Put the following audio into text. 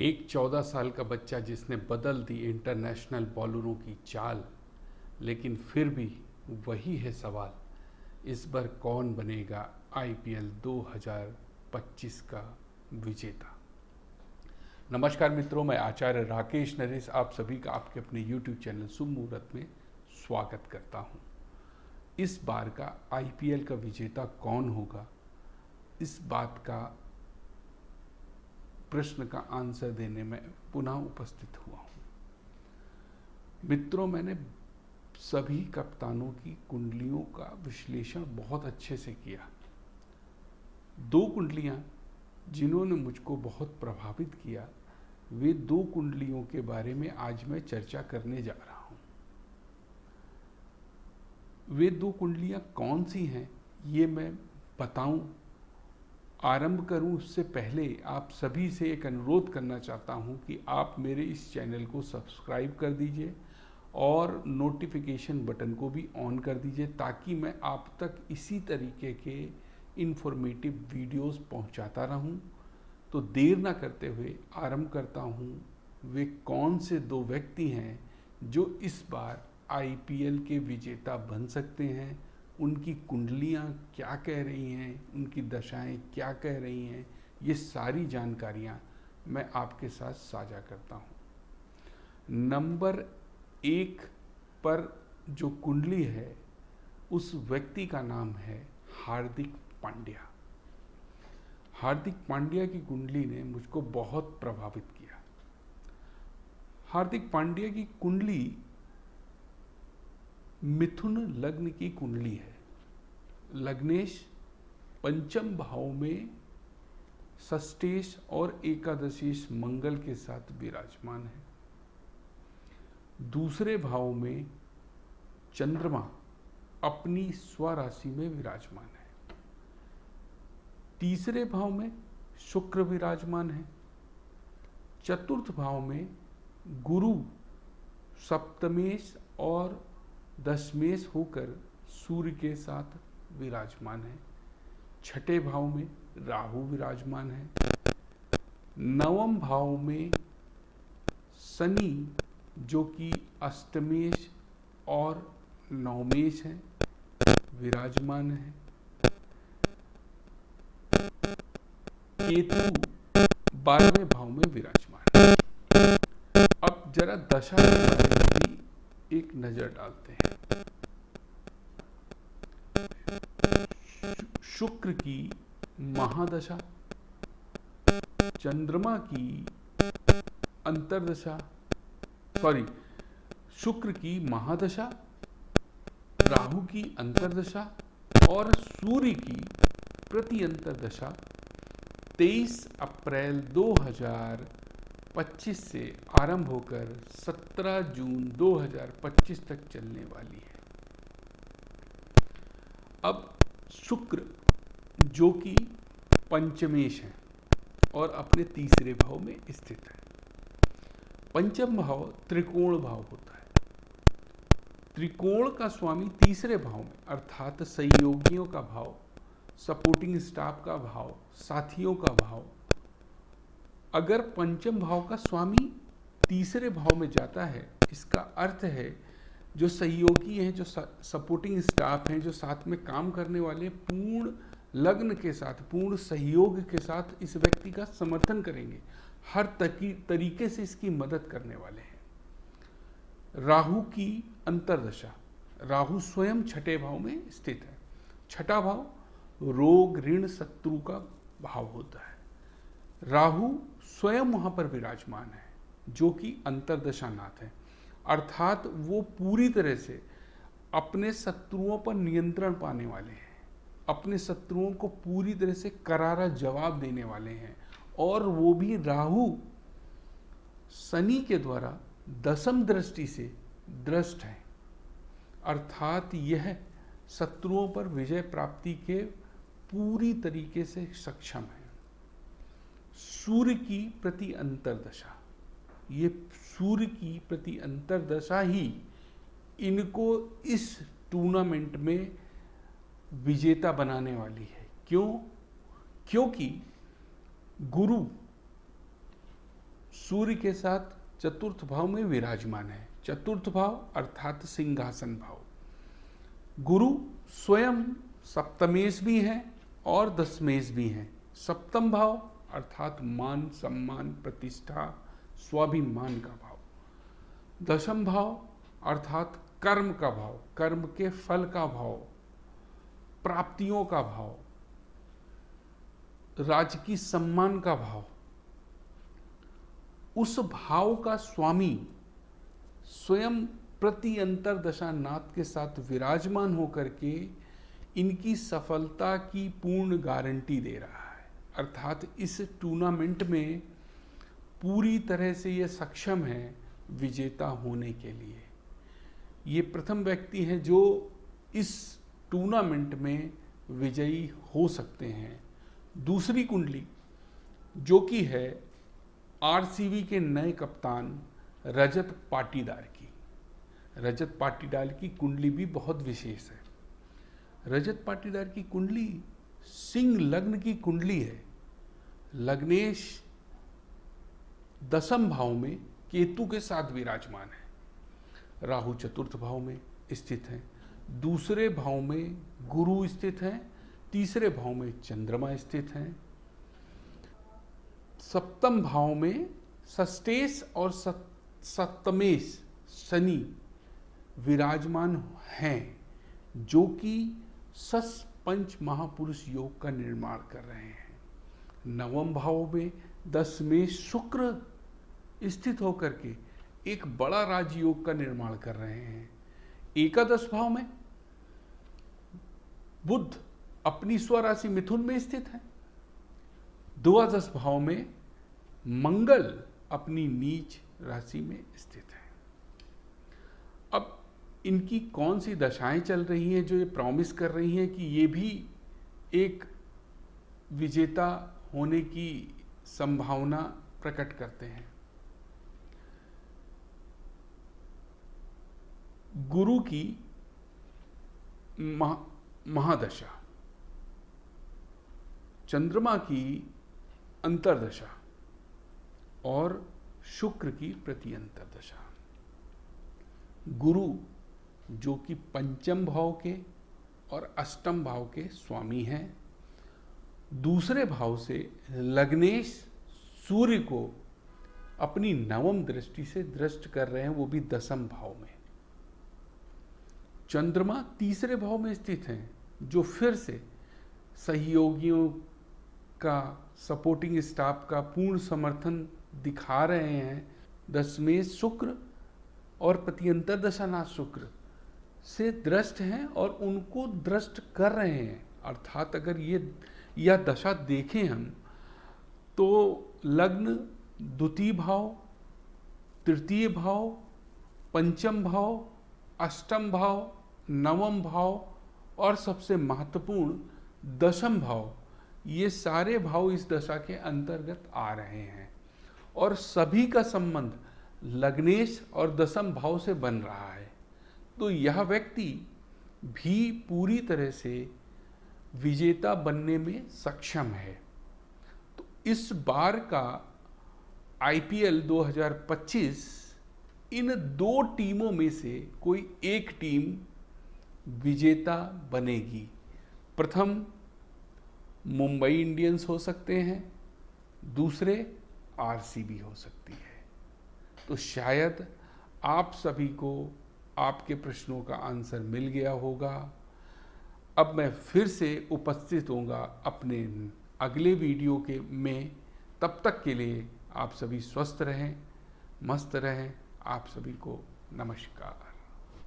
एक 14 साल का बच्चा जिसने बदल दी इंटरनेशनल बॉलरों की चाल, लेकिन फिर भी वही है सवाल, इस बार कौन बनेगा आईपीएल 2025 का विजेता। नमस्कार मित्रों, मैं आचार्य राकेश नरेश आप सभी का आपके अपने यूट्यूब चैनल शुभ मुहूर्त में स्वागत करता हूं। इस बार का आईपीएल का विजेता कौन होगा, इस बात का प्रश्न का आंसर देने में पुनः उपस्थित हुआ हूं। मित्रों, मैंने सभी कप्तानों की कुंडलियों का विश्लेषण बहुत अच्छे से किया। दो कुंडलियां जिन्होंने मुझको बहुत प्रभावित किया, वे दो कुंडलियों के बारे में आज मैं चर्चा करने जा रहा हूं। वे दो कुंडलियां कौन सी हैं ये मैं बताऊं, आरंभ करूं उससे पहले आप सभी से एक अनुरोध करना चाहता हूं कि आप मेरे इस चैनल को सब्सक्राइब कर दीजिए और नोटिफिकेशन बटन को भी ऑन कर दीजिए, ताकि मैं आप तक इसी तरीके के इन्फॉर्मेटिव वीडियोस पहुंचाता रहूं। तो देर ना करते हुए आरंभ करता हूं। वे कौन से दो व्यक्ति हैं जो इस बार आईपीएल के विजेता बन सकते हैं, उनकी कुंडलियां क्या कह रही हैं, उनकी दशाएं क्या कह रही हैं, ये सारी जानकारियां मैं आपके साथ साझा करता हूं। नंबर 1 पर जो कुंडली है उस व्यक्ति का नाम है हार्दिक पांड्या। हार्दिक पांड्या की कुंडली ने मुझको बहुत प्रभावित किया। हार्दिक पांड्या की कुंडली मिथुन लग्न की कुंडली है। लग्नेश पंचम भाव में षष्ठेश और एकादशीश मंगल के साथ विराजमान है। दूसरे भाव में चंद्रमा अपनी स्वराशि में विराजमान है। तीसरे भाव में शुक्र विराजमान है। चतुर्थ भाव में गुरु सप्तमेश और दशमेश होकर सूर्य के साथ विराजमान है। छठे भाव में राहु विराजमान है। नवम भाव में शनि जो कि अष्टमेश और नवमेश है विराजमान है। केतु 12वें भाव में विराजमान है। अब जरा दशा के बारे में भी एक नजर डालते हैं। शुक्र की महादशा, चंद्रमा की अंतर्दशा, शुक्र की महादशा, राहु की अंतर्दशा और सूर्य की प्रति अंतर्दशा 23 अप्रैल 2025 से आरंभ होकर 17 जून 2025 तक चलने वाली है। अब शुक्र जो कि पंचमेश है और अपने तीसरे भाव में स्थित है। पंचम भाव त्रिकोण भाव होता है। त्रिकोण का स्वामी तीसरे भाव में अर्थात सहयोगियों का भाव, सपोर्टिंग स्टाफ का भाव, साथियों का भाव। अगर पंचम भाव का स्वामी तीसरे भाव में जाता है, इसका अर्थ है जो सहयोगी हैं, जो सपोर्टिंग स्टाफ हैं, जो साथ में काम करने वाले पूर्ण लग्न के साथ, पूर्ण सहयोग के साथ इस व्यक्ति का समर्थन करेंगे, हर तरीके से इसकी मदद करने वाले हैं। राहु की अंतर्दशा, राहु स्वयं छठे भाव में स्थित है। छठा भाव रोग ऋण शत्रु का भाव होता है। राहु स्वयं वहां पर विराजमान है जो कि अंतर्दशा नाथ है, अर्थात वो पूरी तरह से अपने शत्रुओं पर नियंत्रण पाने वाले हैं, अपने शत्रुओं को पूरी तरह से करारा जवाब देने वाले हैं। और वो भी राहु शनि के द्वारा दशम दृष्टि से दृष्ट है, अर्थात यह शत्रुओं पर विजय प्राप्ति के पूरी तरीके से सक्षम है। सूर्य की प्रति अंतर्दशा, ये सूर्य की प्रति अंतर्दशा ही इनको इस टूर्नामेंट में विजेता बनाने वाली है। क्यों? क्योंकि गुरु सूर्य के साथ चतुर्थ भाव में विराजमान है। चतुर्थ भाव अर्थात सिंहासन भाव। गुरु स्वयं सप्तमेश भी है और दशमेश भी है। सप्तम भाव अर्थात मान, सम्मान, प्रतिष्ठा, स्वाभिमान का भाव। दशम भाव अर्थात कर्म का भाव, कर्म के फल का भाव, प्राप्तियों का भाव, राजकीय सम्मान का भाव। उस भाव का स्वामी स्वयं प्रति अंतरदशा नाथ के साथ विराजमान होकर के इनकी सफलता की पूर्ण गारंटी दे रहा है। अर्थात इस टूर्नामेंट में पूरी तरह से ये सक्षम है विजेता होने के लिए। ये प्रथम व्यक्ति हैं जो इस टूर्नामेंट में विजयी हो सकते हैं। दूसरी कुंडली जो कि है आरसीबी के नए कप्तान रजत पाटीदार की। रजत पाटीदार की कुंडली भी बहुत विशेष है। रजत पाटीदार की कुंडली सिंह लग्न की कुंडली है। लग्नेश दशम भाव में केतु के साथ विराजमान है। राहु चतुर्थ भाव में स्थित है। दूसरे भाव में गुरु स्थित है। तीसरे भाव में चंद्रमा स्थित है। सप्तम भाव में षष्ठेश और सप्तमेश शनि विराजमान हैं, जो कि सस पंच महापुरुष योग का निर्माण कर रहे हैं। नवम भाव में दशमेश शुक्र स्थित होकर के एक बड़ा राजयोग का निर्माण कर रहे हैं। एकादश भाव में बुध अपनी स्वराशि मिथुन में स्थित है। द्वादश भाव में मंगल अपनी नीच राशि में स्थित है। अब इनकी कौन सी दशाएं चल रही हैं जो ये प्रॉमिस कर रही हैं कि ये भी एक विजेता होने की संभावना प्रकट करते हैं। गुरु की महादशा, चंद्रमा की अंतर्दशा और शुक्र की प्रति अंतर्दशा। गुरु जो कि पंचम भाव के और अष्टम भाव के स्वामी हैं, दूसरे भाव से लग्नेश सूर्य को अपनी नवम दृष्टि से दृष्ट कर रहे हैं, वो भी दशम भाव में। चंद्रमा तीसरे भाव में स्थित हैं, जो फिर से सहयोगियों का, सपोर्टिंग स्टाफ का पूर्ण समर्थन दिखा रहे हैं। दशमेश शुक्र और प्रत्यंतर दशानाथ शुक्र से दृष्ट हैं और उनको दृष्ट कर रहे हैं। अर्थात अगर यह दशा देखें हम तो लग्न द्वितीय भाव, तृतीय भाव, पंचम भाव, अष्टम भाव, नवम भाव और सबसे महत्वपूर्ण दशम भाव, ये सारे भाव इस दशा के अंतर्गत आ रहे हैं और सभी का संबंध लग्नेश और दशम भाव से बन रहा है। तो यह व्यक्ति भी पूरी तरह से विजेता बनने में सक्षम है। तो इस बार का आईपीएल 2025 इन दो टीमों में से कोई एक टीम विजेता बनेगी। प्रथम मुंबई इंडियंस हो सकते हैं, दूसरे आरसीबी हो सकती है। तो शायद आप सभी को आपके प्रश्नों का आंसर मिल गया होगा। अब मैं फिर से उपस्थित होऊंगा अपने अगले वीडियो के में। तब तक के लिए आप सभी स्वस्थ रहें, मस्त रहें। आप सभी को नमस्कार।